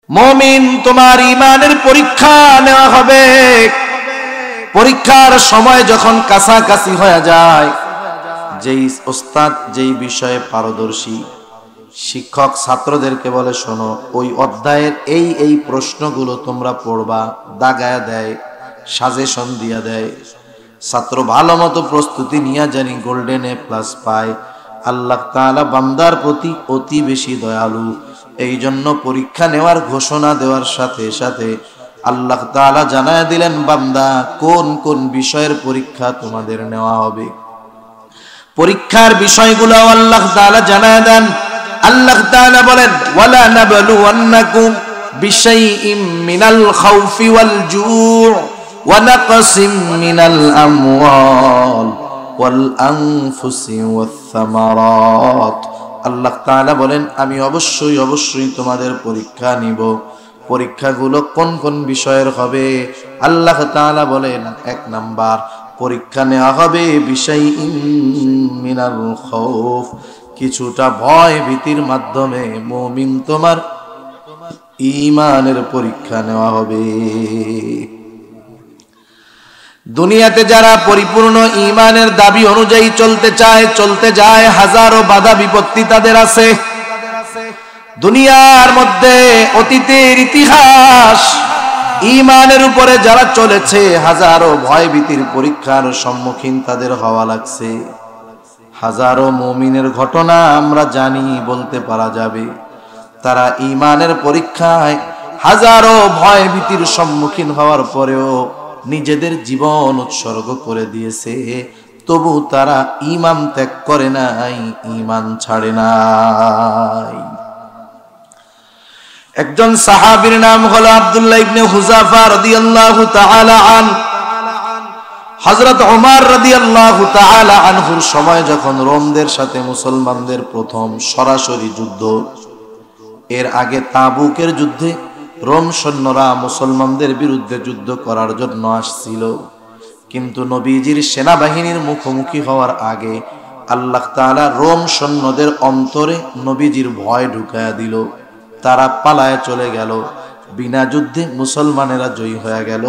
মুমিন, তোমার ঈমানের পরীক্ষা নেওয়া হবে। পরীক্ষার সময় যখন কাছাকাছি হয়ে যায়, যেই ওস্তাদ যেই বিষয়ে পারদর্শী, শিক্ষক ছাত্রদেরকে বলে, শোনো, ওই অধ্যায়ের এই প্রশ্নগুলো তোমরা পড়বা, দাগায় দেয়, সাজেশন দিয়া দেয়। ছাত্র ভালো মতো প্রস্তুতি নিয়ে জানি গোল্ডেন এ প্লাস পায়। আল্লাহ তাআলা বান্দার প্রতি অতি বেশি দয়ালু। এই জন্য পরীক্ষা নেওয়ার ঘোষণা দেওয়ার সাথে সাথে আল্লাহ তাআলা জানায় দিলেন, বান্দা, কোন কোন বিষয়ের পরীক্ষা তোমাদের নেওয়া হবে। পরীক্ষার বিষয়গুলো আল্লাহ তাআলা জানায় দেন। আল্লাহ তাআলা বলেন, ওয়ালা নাবলুওয়ান্নাকুম বিশাইইম মিনাল খাউফি ওয়াল জুউ ওয়া নাকসিম মিনাল আমওয়াল ওয়াল আনফুসি ওয়াস সামারাত। আল্লাহ তাআলা বলেন, আমি অবশ্যই তোমাদের পরীক্ষা নিব। পরীক্ষাগুলো কোন কোন বিষয়ের হবে? আল্লাহ তাআলা বলেন, 1 নাম্বার, পরীক্ষা নেওয়া হবে বিশাইইম মিনাল খাউফ, কিছুটা ভয় ভীতির মাধ্যমে মুমিন তোমার ঈমানের পরীক্ষা নেওয়া হবে। দুনিয়াতে যারা পরিপূর্ণ ঈমানের দাবি অনুযায়ী চলতে যায়, হাজারো বাধা বিপত্তি তাদের আছে। দুনিয়ার মধ্যে অতীতের ইতিহাস, ঈমানের উপরে যারা চলেছে, হাজারো ভয় ভীতির পরীক্ষার সম্মুখীন তাদের হওয়া লাগছে। হাজারো মুমিনের ঘটনা আমরা জানি, বলতে পারা যাবে। তারা ঈমানের পরীক্ষায় হাজারো ভয় ভীতির সম্মুখীন হওয়ার পরেও নিজেদের জীবন উৎসর্গ করে দিয়েছে, তবু তারা ঈমান ত্যাগ করে নাই, ঈমান ছাড়ে নাই। একজন সাহাবীর নাম হলো আব্দুল্লাহ ইবনে হুযাফা রাদিয়াল্লাহু তাআলা আন। হযরত ওমর রাদিয়াল্লাহু তাআলা আনহুর সময় যখন রোমদের সাথে মুসলমানদের প্রথম সরাসরি যুদ্ধ, এর আগে তাবুকের যুদ্ধে রোম সৈন্যরা মুসলমানদের বিরুদ্ধে যুদ্ধ করার জন্য আসছিল, কিন্তু নবীজির সেনাবাহিনীর মুখোমুখি হওয়ার আগে আল্লাহ তাআলা রোম সৈন্যদের অন্তরে নবীজির ভয় ঢুকায়া দিল। তারা পালায় চলে গেল, বিনা যুদ্ধে মুসলমানেরা জয়ী হয়ে গেল।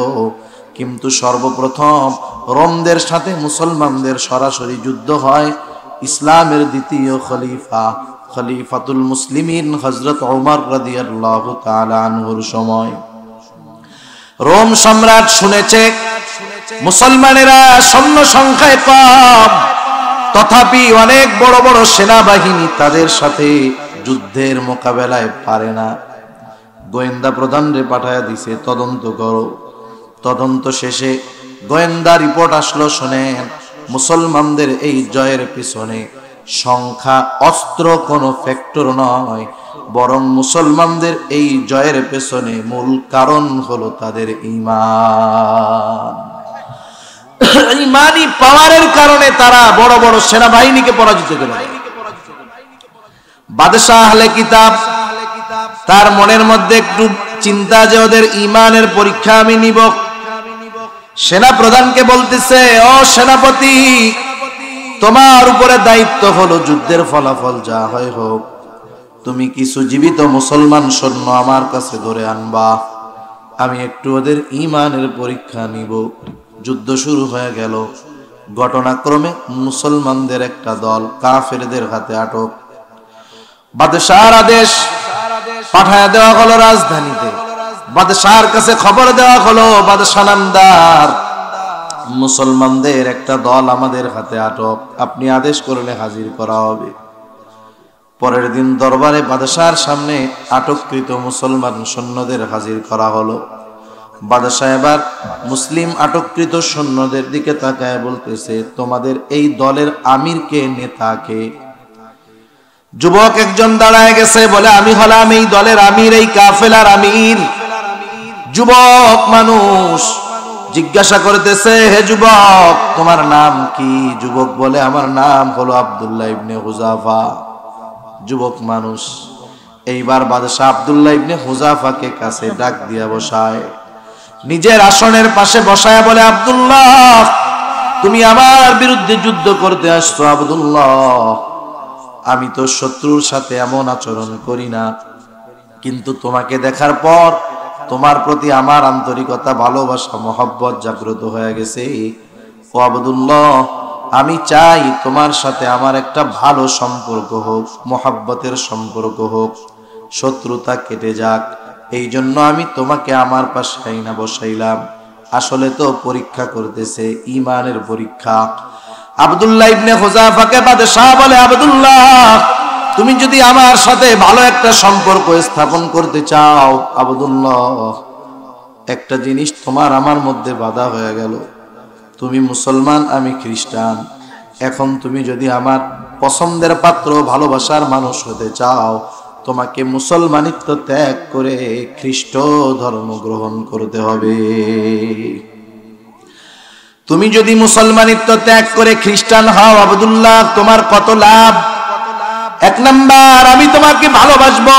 কিন্তু সর্বপ্রথম রোমদের সাথে মুসলমানদের সরাসরি যুদ্ধ হয় ইসলামের দ্বিতীয় খলিফাতুল মুসলিমিন হযরত ওমর রাদিয়াল্লাহু তাআলা আনহুর সময়। রোম সম্রাট শুনেছে মুসলমানেরা সৈন্য সংখ্যায় কম, তথাপি অনেক বড় বড় সেনাবাহিনী তাদের সাথে যুদ্ধের মোকাবেলায় পারে না। গোয়েন্দা প্রধানরে পাঠায়া দিছে, তদন্ত করো। তদন্ত শেষে গোয়েন্দা রিপোর্ট আসলো, শোনেন, মুসলমানদের এই জয়ের পিছনে সংখ্যা অস্ত্র কোনো ফ্যাক্টর নয়, বরং মুসলমানদের এই জয়ের পেছনে মূল কারণ হলো তাদের ঈমান। ঈমানি পাওয়ারের কারণে তারা বড় বড় সেনাবাহিনীকে পরাজিত করে দেয়। বাদশাহ আহলে কিতাব, তার মনের মধ্যে একটু চিন্তা যে ওদের ঈমানের পরীক্ষা আমি নিব। সেনা প্রধানকে বলতেছে, ও সেনাপতি, তোমার উপরে দায়িত্ব হলো যুদ্ধের ফলাফল যা হয় হোক, তুমি কিছু জীবিত মুসলমান সৈন্য আমার কাছে ধরে আনবা, আমি একটু ওদের ঈমানের পরীক্ষা নিব। যুদ্ধ শুরু হয়ে গেল। ঘটনাক্রমে মুসলমানদের একটা দল কাফেরদের হাতে আটক। বাদশাহর আদেশ পাঠায় দেওয়া হলো রাজধানীতে। বাদশাহর কাছে খবর দেওয়া হলো, বাদশাহ নামদার, মুসলমানদের একটা দল আমাদের হাতে আটক, আপনি আদেশ করলে হাজির করা হবে। পরের দিন দরবারে বাদশাহর সামনে আটককৃত মুসলমান সৈন্যদের হাজির করা হলো। বাদশাহ এবার মুসলিম আটককৃত সৈন্যদের দিকে তাকায় বলতেছে, তোমাদের এই দলের আমিরকে, নেতাকে? যুবক একজন দাঁড়ায় গেছে, বলে, আমি হলাম এই দলের আমির, এই কাফেলার আমির। যুবক মানুষ জিজ্ঞাসা করতেছে, হে যুবক, তোমার নাম কি? যুবক বলে, আমার নাম হলো আব্দুল্লাহ ইবনে হুযাফা। যুবক মানুষ এইবার বাদশাহ আব্দুল্লাহ ইবনে হুযাফাকে কাছে ডাক দিয়া বসায়, নিজের আসনের পাশে বসায় বলে, আব্দুল্লাহ, তুমি আমার বিরুদ্ধে যুদ্ধ করতে আসছো। আব্দুল্লাহ, আমি তো শত্রুর সাথে এমন আচরণ করি না, কিন্তু তোমাকে দেখার পর তোমার প্রতি আমার আন্তরিকতা, ভালোবাসা, মহব্বত জাগ্রত হয়ে গেছে। ও আব্দুল্লাহ, আমি চাই তোমার সাথে আমার একটা ভালো সম্পর্ক হোক, মহব্বতের সম্পর্ক হোক, শত্রুতা কেটে যাক। এই জন্য আমি তোমাকে আমার পাশে আইনা বসাইলাম। আসলে তো পরীক্ষা করতেছে, ঈমানের পরীক্ষা। আব্দুল্লাহ ইবনে হুযাফাকে বাদশাহ বলে, আব্দুল্লাহ, তুমি যদি আমার সাথে ভালো একটা সম্পর্ক স্থাপন করতে চাও, আব্দুল্লাহ, একটা জিনিস তোমার আমার মধ্যে বাধা হয়ে গেল। তুমি মুসলমান, আমি খ্রিস্টান। এখন তুমি যদি আমার পছন্দের পাত্র, ভালোবাসার মানুষ হতে চাও, তোমাকে মুসলমানিত্ব ত্যাগ করে খ্রিস্ট ধর্ম গ্রহণ করতে হবে। তুমি যদি মুসলমানিত্ব ত্যাগ করে খ্রিস্টান হও, আব্দুল্লাহ, তোমার কত লাভ। এক নাম্বার, আমি তোমাকে ভালোবাসবো,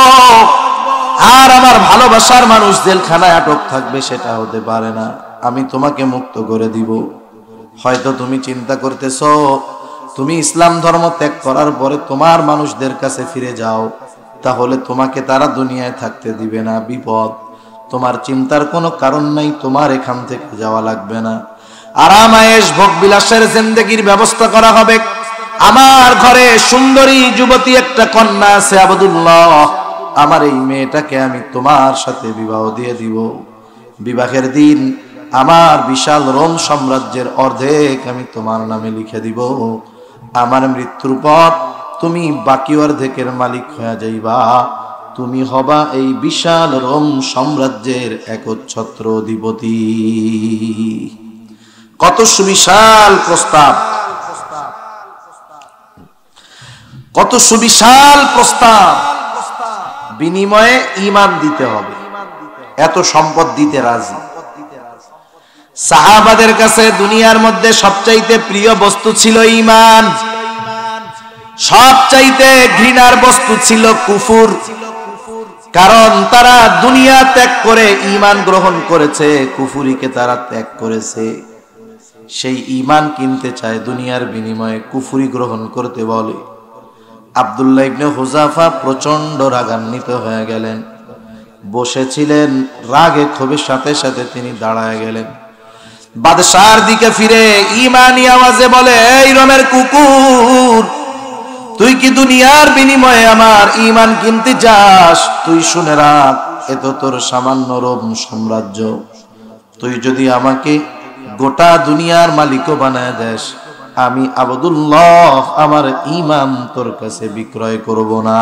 আর আমার ভালোবাসার মানুষ জেলখানায় আটক থাকবে, সেটা হতে পারে না। আমি তোমাকে মুক্ত করে দিব। হয়তো তুমি চিন্তা করতেছো, তুমি ইসলাম ধর্ম ত্যাগ করার পরে তোমার মানুষদের কাছে ফিরে যাও, তাহলে তোমাকে তারা দুনিয়ায় থাকতে দিবে না, বিপদ। তোমার চিন্তার কোনো কারণ নাই, তোমার এখান থেকে যাওয়া লাগবে না। আরাম আয়েশ ভোগ বিলাসের জিন্দেগির ব্যবস্থা করা হবে। আমার ঘরে সুন্দরী যুবতী একটা কন্যা আছে, আব্দুল্লাহ, আমার এই মেয়েটাকে আমি তোমার সাথে বিবাহ দিয়ে দিব। বিবাহের দিন আমার বিশাল রোম সাম্রাজ্যের অর্ধেক আমি তোমার নামে লিখে দিব। আমার মৃত্যুর পর তুমি বাকি অর্ধেকের মালিক হয়ে যাইবা। তুমি হবা এই বিশাল রোম সাম্রাজ্যের একচ্ছত্র অধিপতি। কত সুবিশাল প্রস্তাব, কত সুবিশাল প্রস্তাব। বিনিময়ে ঈমান দিতে হবে, এত সম্পদ দিতে রাজি। সাহাবাদের কাছে দুনিয়ার মধ্যে সবচাইতে প্রিয় বস্তু ছিল ঈমান, সবচাইতে ঘৃণার বস্তু ছিল কুফর। কারণ তারা দুনিয়া ত্যাগ করে ঈমান গ্রহণ করেছে, কুফরিকে তারা ত্যাগ করেছে। সেই ঈমান কিনতে চায়, দুনিয়ার বিনিময়ে কুফরি গ্রহণ করতে বলে। আব্দুল্লাহ ইবনে হুযাফা প্রচন্ড রাগান্বিত হয়ে গেলেন। বসেছিলেন, রাগে ক্ষোভের সাথে সাথে তিনি দাঁড়ায় গেলেন। বাদশার দিকে ফিরে ঈমানি আওয়াজে বলে, এই রোমের কুকুর, তুই কি দুনিয়ার বিনিময়ে আমার ঈমান কিনতে চাস? তুই শুনে রাখ, এ তো তোর সামান্য রোম সাম্রাজ্য। তুই যদি আমাকে গোটা দুনিয়ার মালিকও বানায় দেস, আমি আব্দুল্লাহ আমার ঈমান তোর কাছে বিক্রয় করব না।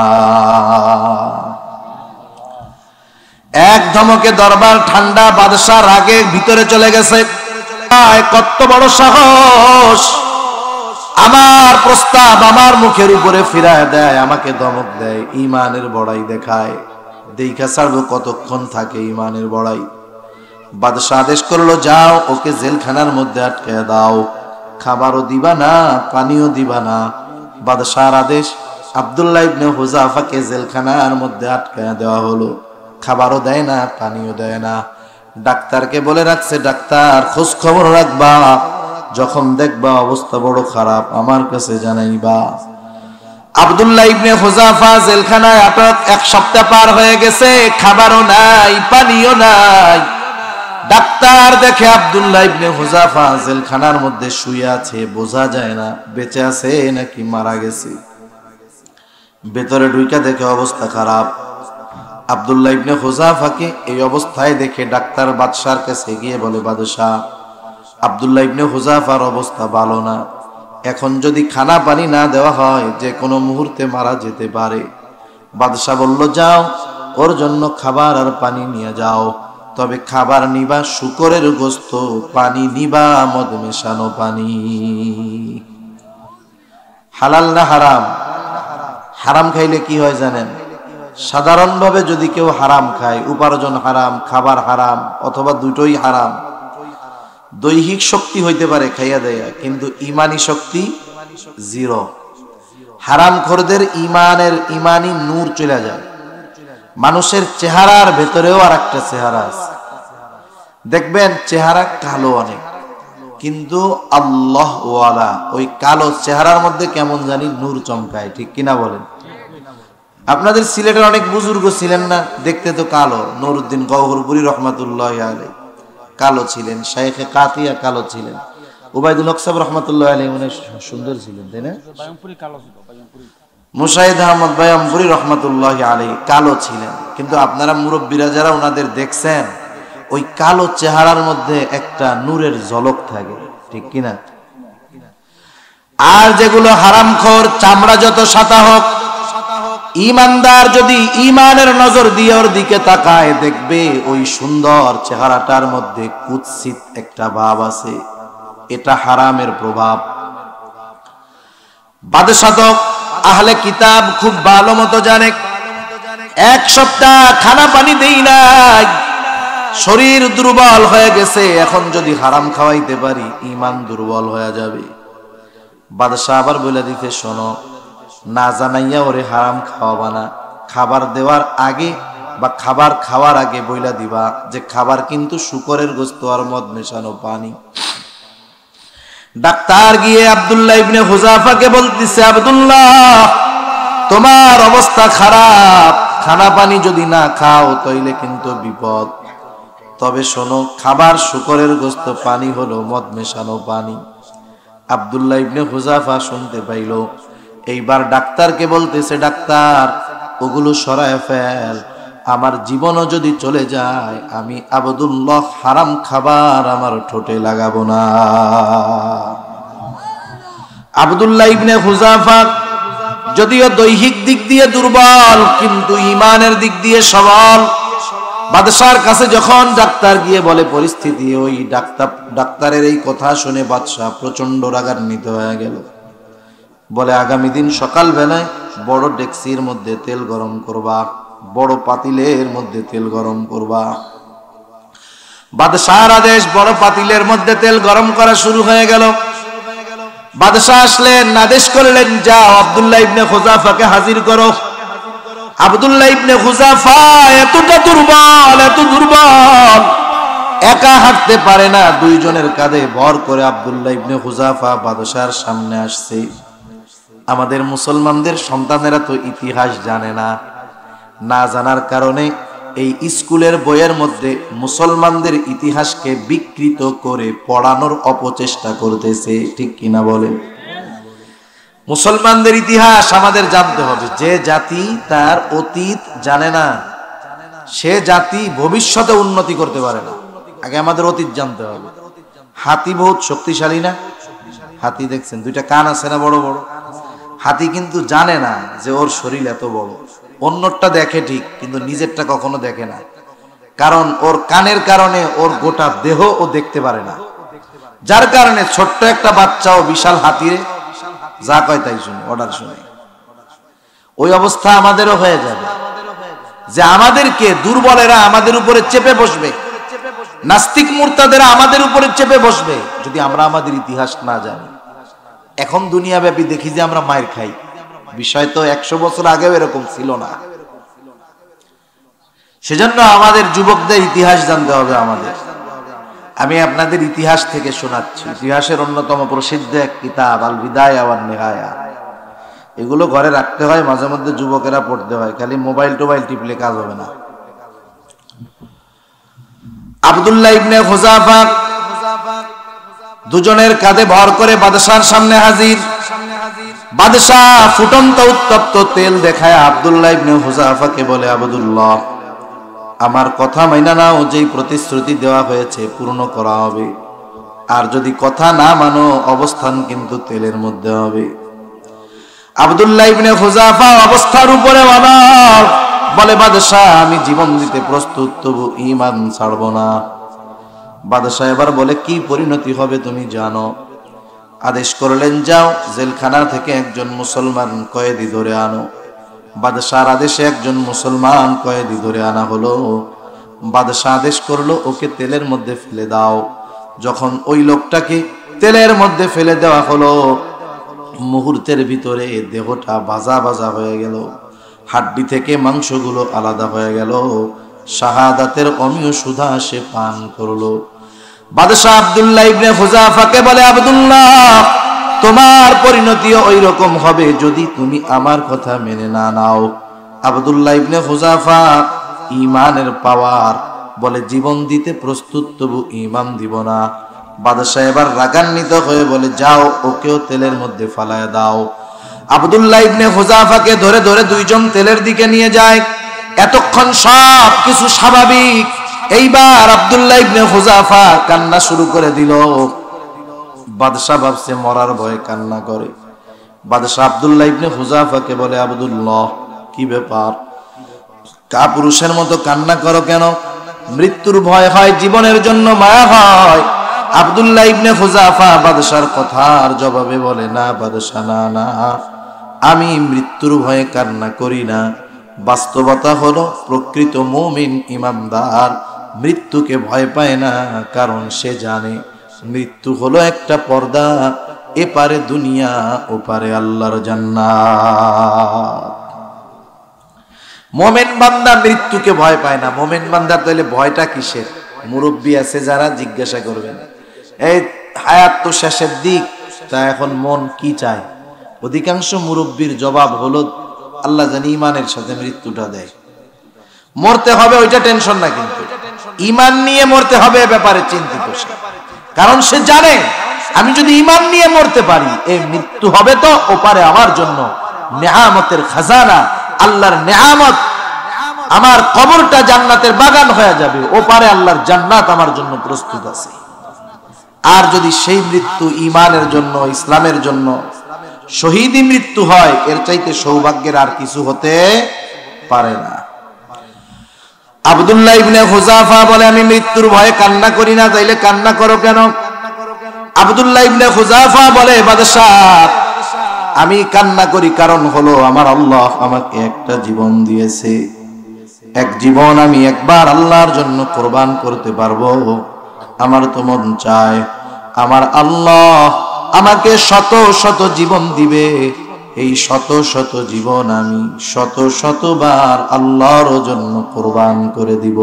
এক ধমকে দরবার ঠান্ডা। বাদশা রাগে ভিতরে চলে গেছে। কত বড় সাহস! আমার প্রস্তাব আমার মুখের উপরে ফিরায় দেয়, আমাকে ধমক দেয়, ঈমানের বড়াই দেখায়। দেখা ছাড়বো কতক্ষণ থাকে ঈমানের বড়াই। বাদশা আদেশ করলো, যাও, ওকে জেলখানার মধ্যে আটকে দাও। খাবারও দিবা না, পানিও দিবা না। বাদশার আদেশ, আব্দুল্লাহ ইবনে হুযাফাকে জেলখানার মধ্যে আটকে দেওয়া হলো। খাবারও দেয় না, পানিও দেয় না। ডাক্তারকে বলে রাখছে, ডাক্তার খোঁজ খবর রাখবা, যখন দেখবা অবস্থা বড় খারাপ আমার কাছে জানাইবা। আব্দুল্লাহ ইবনে হুযাফা জেলখানায় আটক। এক সপ্তাহ পার হয়ে গেছে, খাবারও নাই, পানিও নাই। ডাক্তার দেখে আব্দুল্লাহ ইবনে হুযাফা জেলখানার মধ্যে শুয়ে আছে, বোঝা যায় না বেঁচে আছে নাকি মারা গেছে। ভেতরে ঢুইকা দেখে অবস্থা খারাপ। আব্দুল্লাহ ইবনে হুযাফাকে এই অবস্থায় দেখে ডাক্তার বাদশার কাছে গিয়ে বলে, বাদশা, আব্দুল্লাহ ইবনে হুযাফার অবস্থা ভালো না। এখন যদি খানা পানি না দেওয়া হয়, যে কোনো মুহূর্তে মারা যেতে পারে। বাদশা বলল, যাও, ওর জন্য খাবার আর পানি নিয়ে যাও। তবে খাবার নিবা শুকরের গোস্ত, পানি নিবা মদ মেশানো পানি। হালাল না হারাম? হারাম খাইলে কি হয় জানেন? সাধারণভাবে যদি কেউ হারাম খায়, উপার্জন হারাম, খাবার হারাম, অথবা দুটোই হারাম, দৈহিক শক্তি হইতে পারে খাইয়া দেয়া, কিন্তু ইমানি শক্তি জিরো। হারামখোরদের ইমানি নূর চলে যায়। মানুষের চেহারার ভেতরেও আর একটা চেহারা আছে। দেখবেন চেহারা কালো অনেক, কিন্তু আল্লাহ ওয়ালা ওই কালো চেহারার মধ্যে কেমন জানি নূর চমকায়, ঠিক কিনা বলেন? আপনাদের সিলেটের অনেক বুজুর্গ ছিলেন না, দেখতে তো কালো। নুরউদ্দিন গওহরপুরী রহমাতুল্লাহি আলাইহি কালো ছিলেন, শাইখে কাতিয়া কালো ছিলেন, উবাইদুল হক সাহেব রহমাতুল্লাহি আলাইহি অনেক সুন্দর ছিলেন, তাই না? মুশাহিদ আহমদ বায়ামপুরী রহমাতুল্লাহি আলাইহি কালো ছিলেন। কিন্তু আপনারা মুরব্বীরা যারা ওনাদের দেখছেন, ওই কালো চেহারার মধ্যে একটা নূরের ঝলক থাকে, ঠিক কিনা? আর যেগুলো হারামখোর, চামড়া যত সাদা হোক, ইমানদার যদি ইমানের নজর দিয়ে ওর দিকে তাকায়, দেখবে ওই সুন্দর চেহারাটার মধ্যে কুৎসিত একটা ভাব আছে। এটা হারামের প্রভাব। বাদশাহ আহলে কিতাব খুব ভালো মতো জানে, এক সপ্তাহ খানা পানি দেই নাই, শরীর দুর্বল হয়ে গেছে, এখন যদি হারাম খাওয়াইতে পারি ঈমান দুর্বল হয়ে যাবে। বাদশাহ আবার বলে দিতে, শোনো, না জানাইয়া ওরে হারাম খাওয়াবা না, খাবার দেওয়ার আগে বা খাবার খাওয়ার আগে বইলা দিবা যে খাবার কিন্তু শুকরের গোশত আর মদ মেশানো পানি। ডাক্তার গিয়ে আব্দুল্লাহ ইবনে হুযাফাকে বলতেছে, আব্দুল্লাহ, তোমার অবস্থা খারাপ, খানা পানি যদি না খাও তাইলে কিন্তু বিপদ। তবে শোনো, খাবার শুকরের গোশত, পানি হলো মদ মেশানো পানি। আব্দুল্লাহ ইবনে হুযাফা শুনতে পাইল। এইবার ডাক্তারকে বলতেছে, ডাক্তার, ওগুলো সরায় ফেল, আমার জীবনও যদি চলে যায় আমি আব্দুল্লাহ হারাম খাবার আমার ঠোঁটে লাগাবো না। আব্দুল্লাহ ইবনে হুযাফা যদিও দৈহিক দিক দিয়ে দুর্বল, কিন্তু ঈমানের দিক দিয়ে সবল। বাদশার কাছে যখন ডাক্তার গিয়ে বলে পরিস্থিতি, ওই ডাক্তারের এই কথা শুনে বাদশাহ প্রচন্ড রাগান্বিত হয়ে গেল। বলে, আগামী দিন সকাল বেলায় বড় ডেকসির মধ্যে তেল গরম করবা, বড় পাতিলের মধ্যে তেল গরম করবা। বাদশাহর আদেশ, বড় পাতিলের মধ্যে তেল গরম করা শুরু হয়ে গেল। বাদশাহ আসলেন, আদেশ করলেন, যাও আব্দুল্লাহ ইবনে হুযাফাকে হাজির করো। আব্দুল্লাহ ইবনে হুযাফা এতটা দুর্বল, এত দুর্বল, একা হাঁটতে পারে না, দুইজনের কাঁধে ভর করে আব্দুল্লাহ ইবনে হুযাফা বাদশার সামনে আসছে। আমাদের মুসলমানদের সন্তানেরা তো ইতিহাস জানে না, না জানার কারণে এই স্কুলের বইয়ের মধ্যে মুসলমানদের ইতিহাসকে বিকৃত করে পড়ানোর অপচেষ্টা করতেছে, ঠিক কিনা বলেন? মুসলমানদের ইতিহাস আমাদের জানতে হবে। যে জাতি তার অতীত জানে না, সে জাতি ভবিষ্যতে উন্নতি করতে পারে না। আগে আমাদের অতীত জানতে হবে। হাতি বহুত শক্তিশালী না? হাতি দেখছেন, দুইটা কান আছে না বড় বড়? হাতি কিন্তু জানে না যে ওর শরীর এত বড়। অন্যটা দেখে ঠিক, কিন্তু নিজেরটা কখনো দেখে না, কারণ ওর কানের কারণে ওর গোটা দেহ ও দেখতে পারে না। যার কারণে ছোট্ট একটা বাচ্চাও বিশাল হাতিরে যা কয় তাই শুনে, অর্ডার শুনে। ওই অবস্থা আমাদেরও হয়ে যাবে, যে আমাদেরকে দুর্বলেরা আমাদের উপরে চেপে বসবে, নাস্তিক মুরতাদেরা আমাদের উপরে চেপে বসবে, যদি আমরা আমাদের ইতিহাস না জানি। এখন দুনিয়াব্যাপী দেখি যে আমরা মায়ের খাই, বিষয় তো 100 বছর আগেও এরকম ছিল না। সেজন্য আমাদের যুবকদের ইতিহাস জানতে হবে। আমি আপনাদের ইতিহাস থেকে শোনাচ্ছি। ইতিহাসের অন্যতম প্রসিদ্ধ এক কিতাব আল বিদায়া ওয়ান নিহায়া, এগুলো ঘরে রাখতে হয়, মাঝে মধ্যে যুবকেরা পড়তে হয়, খালি মোবাইল টোবাইল টিপলে কাজ হবে না। আব্দুল্লাহ ইবনে হুযাফা দুজনের কাঁধে ভর করে বাদশার সামনে হাজির। বাদশাহ ফুটন্ত উত্তপ্ত তেল দেখায় আব্দুল্লাহ ইবনে হুযাফাকে বলে, আব্দুল্লাহ, আমার কথা মাইনা নাও, যেই প্রতিশ্রুতি দেওয়া হয়েছে পূর্ণ করা হবে, আর যদি কথা না মানো অবস্থান কিন্তু তেলের মধ্যে হবে। আব্দুল্লাহ ইবনে হুযাফা অবস্থার উপরে অনড়, বলে, বাদশাহ, আমি জীবন দিতে প্রস্তুত, তবু ঈমান ছাড়ব না। বাদশাহ এবার বলে, কি পরিণতি হবে তুমি জানো? আদেশ করলেন, যাও জেলখানা থেকে একজন মুসলমান কয়েদি ধরে আনো। বাদশাহর আদেশে একজন মুসলমান কয়েদি ধরে আনা হলো। বাদশাহ আদেশ করলো, ওকে তেলের মধ্যে ফেলে দাও। যখন ওই লোকটাকে তেলের মধ্যে ফেলে দেওয়া হলো, মুহূর্তের ভিতরে দেহটা ভাজা ভাজা হয়ে গেল, হাড্ডি থেকে মাংসগুলো আলাদা হয়ে গেল, শাহাদাতের অমীয় সুধা সে পান করলো। বাদশাহ আব্দুল্লাহ ইবনে হুযাফাকে বলে, আব্দুল্লাহ, তোমার পরিণতিও ওই রকম হবে যদি তুমি আমার কথা মেনে না নাও। আব্দুল্লাহ ইবনে হুযাফা ঈমানের পাওয়ার বলে জীবন দিতে প্রস্তুত, তবু ঈমান দিব না। বাদশা এবার রাগান্বিত হয়ে বলে যাও ওকেও তেলের মধ্যে ফালায় দাও। আব্দুল্লাহ ইবনে হুযাফাকে ধরে ধরে দুইজন তেলের দিকে নিয়ে যায়। এতক্ষণ সব কিছু স্বাভাবিক, এইবার আব্দুল্লাহ ইবনে হুযাফা কান্না শুরু করে দিল। বাদশা ভাবছে মরার ভয়ে কান্না করে। বাদশা আব্দুল্লাহ ইবনে হুযাফাকে বলে আব্দুল্লাহ কি ব্যাপার, কাপুরুষের মতো কান্না করো কেন? মৃত্যুর ভয় হয়, জীবনের জন্য মায়া হয়। আব্দুল্লাহ ইবনে হুযাফা বাদশার কথার জবাবে বলে না বাদশা, না না, আমি মৃত্যুর ভয়ে কান্না করি না। বাস্তবতা হলো প্রকৃত মুমিন ঈমানদার মৃত্যুকে ভয় পায় না, কারণ সে জানে মৃত্যু হলো একটা পর্দা, এপারে দুনিয়া ওপারে আল্লাহর জান্নাত। মুমিন বান্দা মৃত্যুকে ভয় পায় না। মুমিন বান্দার তাহলে ভয়টা কিসের? মুরব্বী আছে যারা জিজ্ঞাসা করবেন, এই হায়াত তো শেষের দিক, তা এখন মন কি চায়? অধিকাংশ মুরব্বীর জবাব হলো আল্লাহ জানি ঈমানের সাথে মৃত্যুটা দেয়। মরতে হবে ওইটা টেনশন না, কিন্তু ঈমান নিয়ে মরতে হবে এ ব্যাপারে চিন্তিত সে। কারণ সে জানে আমি যদি ঈমান নিয়ে মরতে পারি, এই মৃত্যু হবে তো ওপারে আমার জন্য নেয়ামতের খাজানা, আল্লাহর নেয়ামত, আমার কবরটা জান্নাতের বাগান হয়ে যাবে, ওপারে আল্লাহর জান্নাত আমার জন্য প্রস্তুত আছে। আর যদি সেই মৃত্যু ঈমানের জন্য, ইসলামের জন্য শহীদি মৃত্যু হয়, এর চাইতে সৌভাগ্যের আর কিছু হতে পারে না। আব্দুল্লাহ ইবনে হুযাফা বলে আমি মৃত্যুর ভয়ে কান্না করি না, তাইলে কান্না করো কেন? আব্দুল্লাহ ইবনে হুযাফা বলে বাদশাহ আমি কান্না করি কারণ হলো আমার আল্লাহ আমাকে একটা জীবন দিয়েছে, এক জীবন আমি একবার আল্লাহর জন্য কোরবান করতে পারবো। আমার তো মন চায় আমার আল্লাহ আমাকে শত শত জীবন দিবে, এই শত শত জীবন আমি শত শতবার আল্লাহর জন্য কোরবান করে দিব।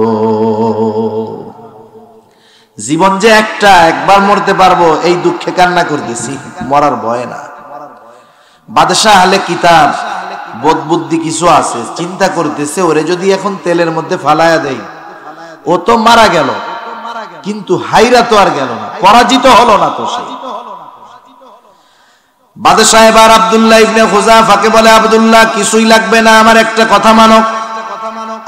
জীবন যে একটা, একবার মরতে পারবো এই দুঃখে কান্না করতেছি, মরার ভয় না। বাদশাহ আহলে কিতাব বোধ বুদ্ধি কিছু আছে, চিন্তা করতেছে ওরে যদি এখন তেলের মধ্যে ফালায়া দেই, ও তো মারা গেল, কিন্তু হাইরা তো আর গেল না, পরাজিত হলো না তো সে। বাদশাহ এবার আব্দুল্লাহ ইবনে হুযাফাকে বলে আব্দুল্লাহ কিছুই লাগবে না, আমার একটা কথা মানো,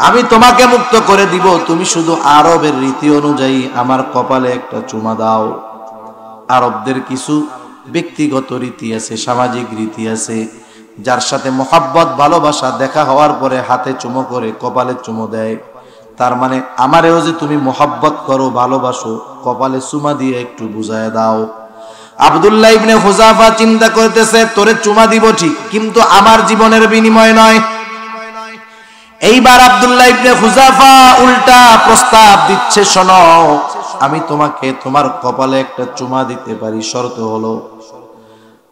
আমি তোমাকে মুক্ত করে দিব, তুমি শুধু আরবের রীতি অনুযায়ী আমার কপালে একটা চুমা দাও। আরবদের কিছু ব্যক্তিগত রীতি আছে, সামাজিক রীতি আছে, যার সাথে মহব্বত ভালোবাসা দেখা হওয়ার পরে হাতে চুমো করে কপালে চুমো দেয়। তার মানে আমারেও যে তুমি মহব্বত করো, ভালোবাসো, কপালে চুমা দিয়ে একটু বুঝায় দাও। আব্দুল্লাহ ইবনে হুযাফা চিন্তা করতেছে তোরে চুমা দিব ঠিক, কিন্তু আমার জীবনের বিনিময় নয়। এইবার আব্দুল্লাহ ইবনে হুযাফা উল্টা প্রস্তাব দিচ্ছে, শোনো আমি তোমাকে তোমার কপালে একটা চুমা দিতে পারি, শর্ত হলো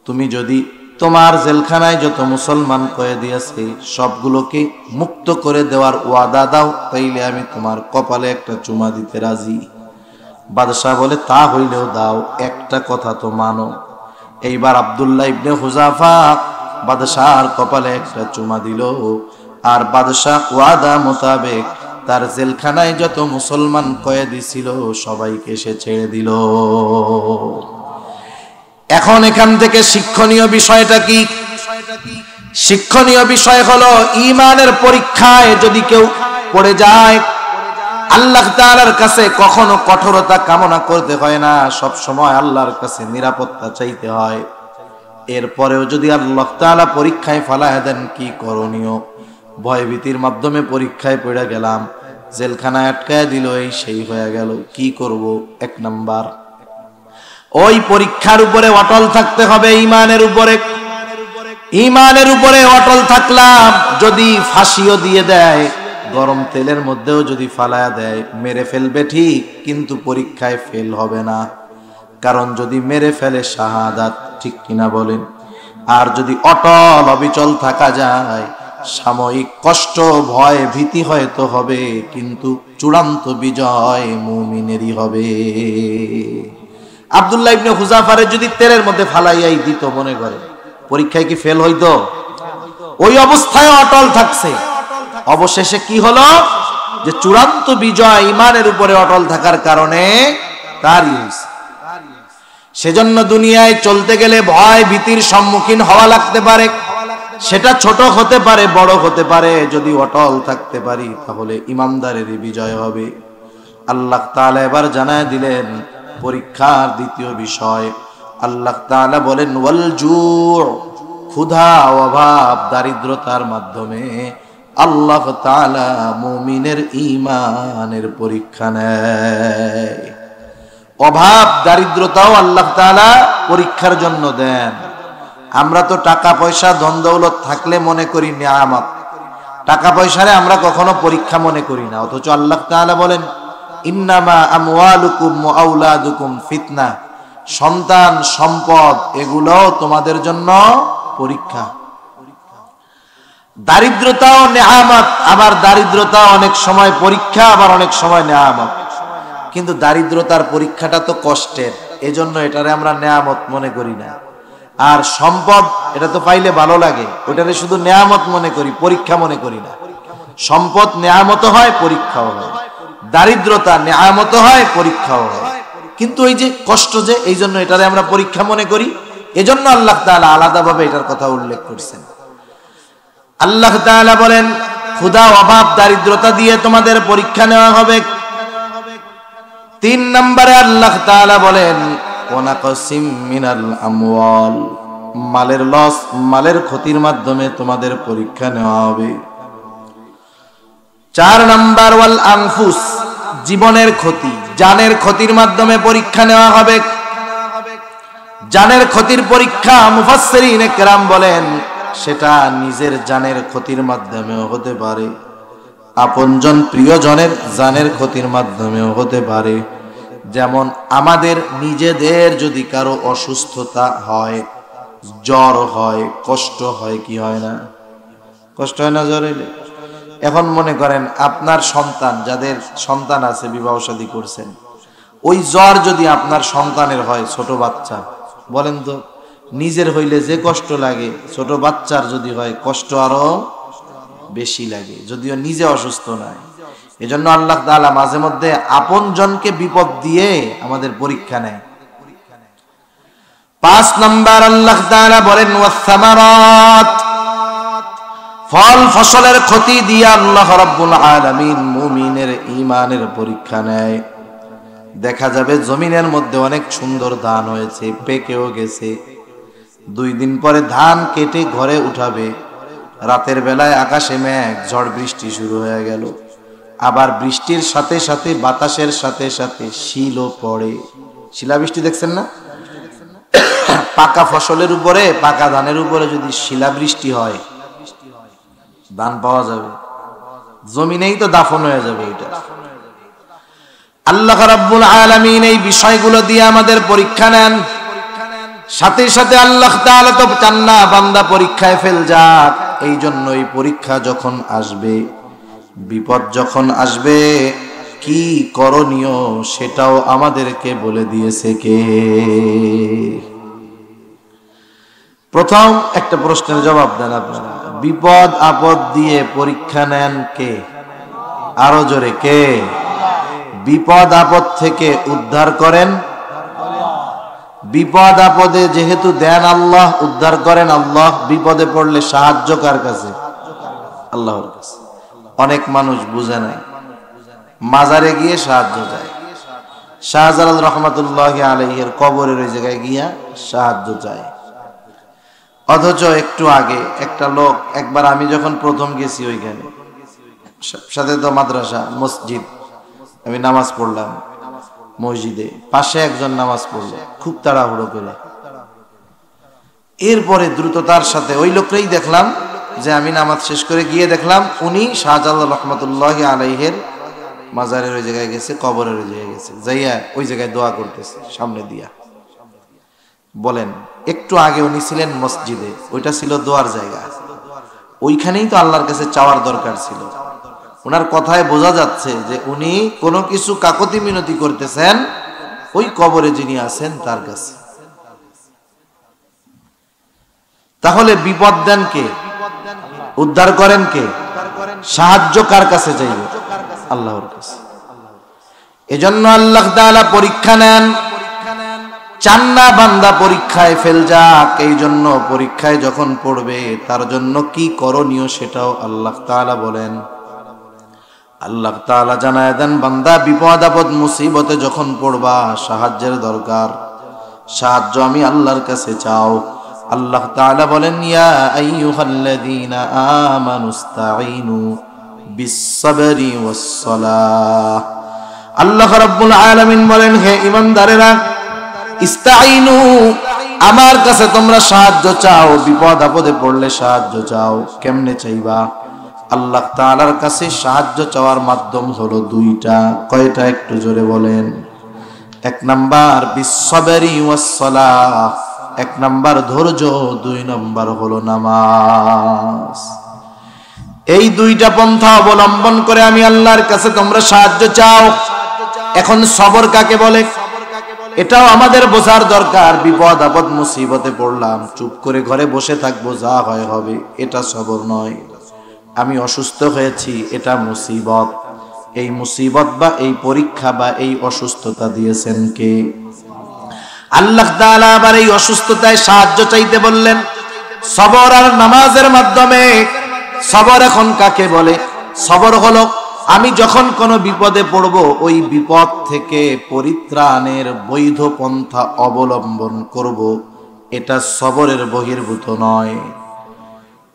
তুমি যদি তোমার জেলখানায় যত মুসলমান কয়েদি আছে সবগুলোকে মুক্ত করে দেওয়ার ওয়াদা দাও, তাইলে আমি তোমার কপালে একটা চুমা দিতে রাজি। বাদশাহ বলে তা হইলেও দাও, একটা কথা তো মানো। এইবার আব্দুল্লাহ ইবনে হুযাফা বাদশাহর কপালে একটা চুমা দিল, আর বাদশাহ ওয়াদা মোতাবেক তার জেলখানায় যত মুসলমান কয়েদি ছিল সবাইকে সে ছেড়ে দিল। এখন এখান থেকে শিক্ষণীয় বিষয়টা কি? শিক্ষণীয় বিষয় হলো ঈমানের পরীক্ষায় যদি কেউ পড়ে যায়, আল্লাহ তাআলার কাছে কখনো কঠোরতা কামনা করতে হয় না, সব সময় আল্লাহর কাছে নিরাপত্তা চাইতে হয়। এরপরেও যদি আল্লাহ তাআলা পরীক্ষায় ফেলায় দেন, কি করণীয়? ভয়ভীতির মাধ্যমে পরীক্ষায় পড়ে গেলাম, জেলখানায় আটকায় দিল, এই সেই হয়ে গেল, কি করব? এক নাম্বার, ওই পরীক্ষার উপরে অটল থাকতে হবে, ঈমানের উপরে। ঈমানের উপরে অটল থাকলাম, যদি ফাঁসিও দিয়ে দেয়, গরম তেলের মধ্যেও যদি ফালায়া দেয়, মেরে ফেলবে ঠিক, কিন্তু পরীক্ষায় ফেল হবে না, কারণ যদি মেরে ফেলে শাহাদাত, ঠিক কিনা বলেন? আর যদি অটল অবিচল থাকা যায়, সাময়িক কষ্ট ভয় ভীতি হয়তো হবে, কিন্তু চূড়ান্ত বিজয় মুমিনেরই হবে। আব্দুল্লাহ ইবনে হুযাফারে যদি তেলের মধ্যে ফালাইয়াই দিত, মনে করে পরীক্ষায় কি ফেল হইতো? ওই অবস্থায় অটল থাকছে, অবশেষে কি হলো? যে চূড়ান্ত বিজয় ইমানের উপরে অটল থাকার কারণে তারই হয়েছে। সেজন্য দুনিয়ায় চলতে গেলে ভয় ভীতির সম্মুখীন হওয়া লাগতে পারে, সেটা ছোট হতে পারে বড় হতে পারে। যদি অটল থাকতে পারি তাহলে ইমানদারেরই বিজয় হবে। আল্লাহ তাআলা এবার জানায় দিলেন পরীক্ষার দ্বিতীয় বিষয়। আল্লাহ তাআলা বলেন ওয়াল জু', ক্ষুধা, অভাব, দারিদ্রতার মাধ্যমে আল্লাহ তাআলা মুমিনের ঈমানের পরীক্ষা নেয়। অভাব দারিদ্রতাও আল্লাহ তাআলা পরীক্ষার জন্য দেন। আমরা তো টাকা পয়সা ধন দৌলত থাকলে মনে করি নিয়ামত, টাকা পয়সারে আমরা কখনো পরীক্ষা মনে করি না। অথচ আল্লাহ তাআলা বলেন ইন্নামা আমওয়ালুকুম ওয়া আওলাদুকুম ফিতনা, সন্তান সম্পদ এগুলো তোমাদের জন্য পরীক্ষা। দারিদ্রতাও নিয়ামত, আবার দারিদ্রতা অনেক সময় পরীক্ষা, আবার অনেক সময় নিয়ামত। কিন্তু দারিদ্রতার পরীক্ষাটা তো কষ্টের, এজন্য এটারে আমরা নিয়ামত মনে করি না। আর সম্পদ এটা তো পাইলে ভালো লাগে, ওটারে শুধু নিয়ামত মনে করি, পরীক্ষা মনে করি না। সম্পদ নিয়ামত হয়, পরীক্ষাও হয়। দারিদ্রতা নিয়ামত হয়, পরীক্ষাও হয়। কিন্তু এই যে কষ্ট, যে এই জন্য এটারে আমরা পরীক্ষা মনে করি, এজন্য আল্লাহ তাআলা আলাদাভাবে এটার কথা উল্লেখ করছেন। আল্লাহ তাআলা বলেন ক্ষুধা, অভাব, দারিদ্রতা দিয়ে তোমাদের পরীক্ষা নেওয়া হবে। 3 নম্বরে আল্লাহ তাআলা বলেন ওয়ানাকসিম মিনাল আমওয়াল, মালের লস, মালের ক্ষতির মাধ্যমে তোমাদের পরীক্ষা নেওয়া হবে। 4 নম্বর ওয়াল আনফুস, জীবনের ক্ষতি, জানের ক্ষতির মাধ্যমে পরীক্ষা নেওয়া হবে। জানের ক্ষতির পরীক্ষা মুফাসসিরিনে কেরাম বলেন সেটা নিজের জানের ক্ষতির মাধ্যমেও হতে পারে, আপনজন প্রিয়জনের জানের ক্ষতির মাধ্যমেও হতে পারে। যেমন আমাদের নিজেদের যদি কারো অসুস্থতা হয়, জ্বর হয়, কষ্ট হয়, কি হয় না? কষ্ট হয় না জ্বর হইলে? এখন মনে করেন আপনার সন্তান, যাদের সন্তান আছে, বিবাহ শাদী করছেন, ওই জ্বর যদি আপনার সন্তানের হয়, ছোট বাচ্চা, বলেন তো নিজের হইলে যে কষ্ট লাগে, ছোট বাচ্চার যদি হয় কষ্ট আরো বেশি লাগে, যদিও নিজে অসুস্থ নয়। এজন্য আল্লাহ তাআলা মাঝে মধ্যে আপনজনকে বিপদ দিয়ে আমাদের পরীক্ষা নেয়। 5 নম্বর আল্লাহ তাআলা বলেন ওয়াস-সামারাত, ফল ফসলের ক্ষতি দিয়ে আল্লাহ রাব্বুল আলামিন মুমিনের ঈমানের পরীক্ষা নেয়। দেখা যাবে জমিনের মধ্যে অনেক সুন্দর ধান হয়েছে, পেকেও গেছে, 2 দিন পরে ধান কেটে ঘরে উঠাবে, রাতের বেলায় আকাশে মেঘ, ঝড় বৃষ্টি শুরু হয়ে গেল। আবার বৃষ্টির সাথে সাথে বাতাসের সাথে সাথে শিলও পড়ে। শিলাবৃষ্টি দেখছেন না? পাকা ফসলের উপরে, পাকা ধানের উপরে যদি শিলাবৃষ্টি হয়, ধান পাওয়া যাবে? জমিনেই তো দাফন হয়ে যাবে এটা। আল্লাহ রাব্বুল আলামিন এই বিষয়গুলো দিয়ে আমাদের পরীক্ষা নেন। সাথে সাথে আল্লাহ তাআলা তো চান না বান্দা পরীক্ষায় ফেল যাক। এই জন্য এই পরীক্ষা যখন আসবে, বিপদ যখন আসবে, কি করণীয় সেটাও আমাদেরকে বলে দিয়েছে কে? প্রথম একটা প্রশ্নের জবাব দেন আপনারা, বিপদ আপদ দিয়ে পরীক্ষা নেন কে? আরো জোরে, কে? বিপদ আপদ থেকে উদ্ধার করেন বিপদ আপদে যেহেতু দেন আল্লাহ, উদ্ধার করেন আল্লাহ। বিপদে পড়লে সাহায্য কার কাছে? আল্লাহর কাছে। অনেক মানুষ বুঝে নাই, মাজারে গিয়ে সাহায্য চায়। শাহজালাল রহমাতুল্লাহি আলাইহির কবরের ওই জায়গায় গিয়া সাহায্য চায়। অথচ একটু আগে একটা লোক, একবার আমি যখন প্রথম গেছি ওইখানে, সাথে তো মাদ্রাসা, মসজিদ, আমি নামাজ পড়লাম মসজিদে, পাশে একজন নামাজ পড়লো খুব তাড়াহুড়ো করে। এরপরে দ্রুততার সাথে ওই লোকটাই দেখলাম যে আমি নামাজ শেষ করে গিয়ে দেখলাম উনি শাহজালাল রহমাতুল্লাহি আলাইহির মাজারের ওই জায়গায় গেছে, কবরের ওই জায়গায় গেছে, যাইয়া ওই জায়গায় দোয়া করতেছে সামনে দিয়া। বলেন, একটু আগে উনি ছিলেন মসজিদে, ওইটা ছিল দোয়ার জায়গা, ওইখানেই তো আল্লাহর কাছে চাওয়ার দরকার ছিল। ওনার কথায় বোঝা যাচ্ছে যে উনি কোনো কিছু কাকতি মিনতি করতেছেন ওই কবরে যিনি আছেন তার কাছে। তাহলে বিপদ দেন কে? উদ্ধার করেন কে? সাহায্য কার কাছে চাইব? আল্লাহর কাছে। এজন্য আল্লাহ তাআলা পরীক্ষা নেন, চান না বান্দা পরীক্ষায় ফেল যাক। এই জন্য পরীক্ষায় যখন পড়বে তার জন্য কি করণীয় সেটাও আল্লাহ তাআলা বলেন। আল্লাহ তাআলা জানায় দেন, বান্দা বিপদ আপদ মুসিবতে যখন পড়বা, সাহায্যের দরকার, সাহায্য আমি আল্লাহর কাছে চাও। আল্লাহ তাআলা বলেন, ইয়া আইয়ুহাল্লাযীনা আমানুস্তাঈনু বিস-সাবরি ওয়াস-সালাহ। আল্লাহ রাব্বুল আলামিন বলেন, হে ঈমানদারেরা, ইস্তাঈনু, আমার কাছে তোমরা সাহায্য চাও, বিপদ আপদে পড়লে সাহায্য চাও। কেমনে চাইবা? আল্লাহ তাআলার কাছে সাহায্য চাওয়ার মাধ্যম হলো দুইটা। কয়টা একটু জোরে বলেন? এক নাম্বার বিস-সাবরি ওয়াস-সালাহ, এক নাম্বার ধৈর্য, দুই নাম্বার হলো নামাজ। এই দুইটা পন্থা অবলম্বন করে আমি আল্লাহর কাছে তোমরা সাহায্য চাও। এখন সবর কাকে বলে এটাও আমাদের বোঝার দরকার। বিপদ আপদ মুসিবতে পড়লাম, চুপ করে ঘরে বসে থাকবো, যা হয় হবে, এটা সবর নয়। আমি অসুস্থ হয়েছি, এটা মুসিবত। এই মুসিবত বা এই পরীক্ষা বা এই অসুস্থতা দিয়েছেন কে? আল্লাহ তাআলা আবার এই অসুস্থতায় সাহায্য চাইতে বললেন সবর আর নামাজের মাধ্যমে। সবর এখন কাকে বলে? সবর হলো আমি যখন কোনো বিপদে পড়ব, ওই বিপদ থেকে পরিত্রাণের বৈধ পন্থা অবলম্বন করব, এটা সবরের বহির্ভূত নয়।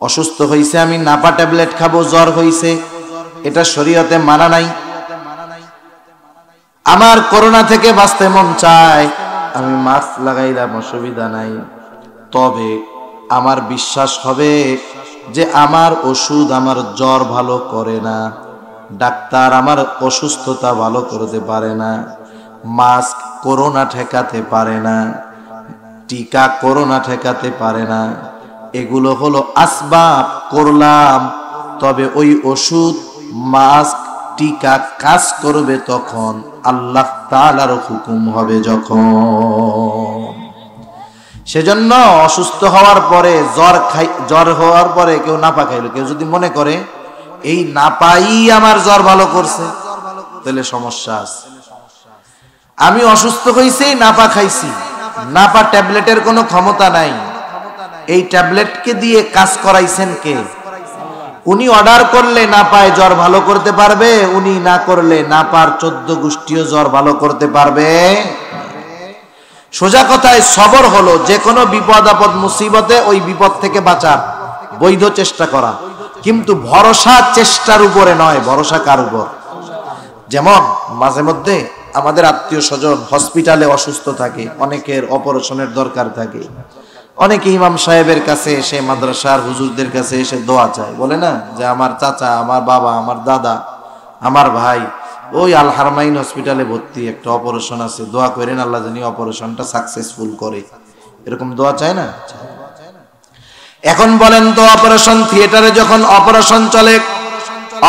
অসুস্থ হইছে, আমি নাপা ট্যাবলেট খাবো, জ্বর হইছে, এটা শরীয়তে মানা নাই। আমার করোনা থেকে বাঁচতে মন চায়, আমি মাস্ক লাগাইলাম, অসুবিধা নাই। তবে আমার বিশ্বাস হবে যে আমার ওষুধ আমার জ্বর ভালো করে না, ডাক্তার আমার অসুস্থতা ভালো করতে পারে না, মাস্ক করোনা ঠেকাতে পারে না, টিকা করোনা ঠেকাতে পারে না। এগুলো হলো আসবাব, করলাম। তবে ওই ওষুধ, মাস্ক, টিকা কাজ করবে তখন আল্লাহ তাআলার হুকুম হবে যখন। সেজন্য অসুস্থ হওয়ার পরে জ্বর হওয়ার পরে কেউ নাপা খাইলো, কেউ যদি মনে করে এই নাপাই আমার জ্বর ভালো করছে, তাহলে সমস্যা আছে। আমি অসুস্থ হইছি, নাপা খাইছি, নাপা ট্যাবলেটের কোনো ক্ষমতা নাই। এই ট্যাবলেটকে দিয়ে কাজ করাইছেন কে? উনি অর্ডার করলে না পায় জ্বর ভালো করতে পারবে, উনি না করলে না পার 14 গোষ্ঠীও জ্বর ভালো করতে পারবে। সোজা কথায় সবর হলো যে কোনো বিপদ আপদ মুসিবতে ওই বিপদ থেকে বাঁচার বৈধ চেষ্টা করা, কিন্তু ভরসা চেষ্টার উপরে নয়। ভরসা কার উপর? যেমন মাঝে মধ্যে আমাদের আত্মীয় স্বজন হসপিটালে অসুস্থ থাকে, অনেকের অপারেশনের দরকার থাকে, অনেকে ইমাম সাহেবের কাছে এসে, মাদ্রাসার হুজুরদের কাছে এসে দোয়া চায়। বলে না যে আমার চাচা, আমার বাবা, আমার দাদা, আমার ভাই ওই আল হারমাইন হসপিটালে ভর্তি, একটা অপারেশন আছে, দোয়া করেন আল্লাহ জানি অপারেশনটা সাকসেসফুল করে। এরকম দোয়া চায় না? এখন বলেন তো, অপারেশন থিয়েটারে যখন অপারেশন চলে,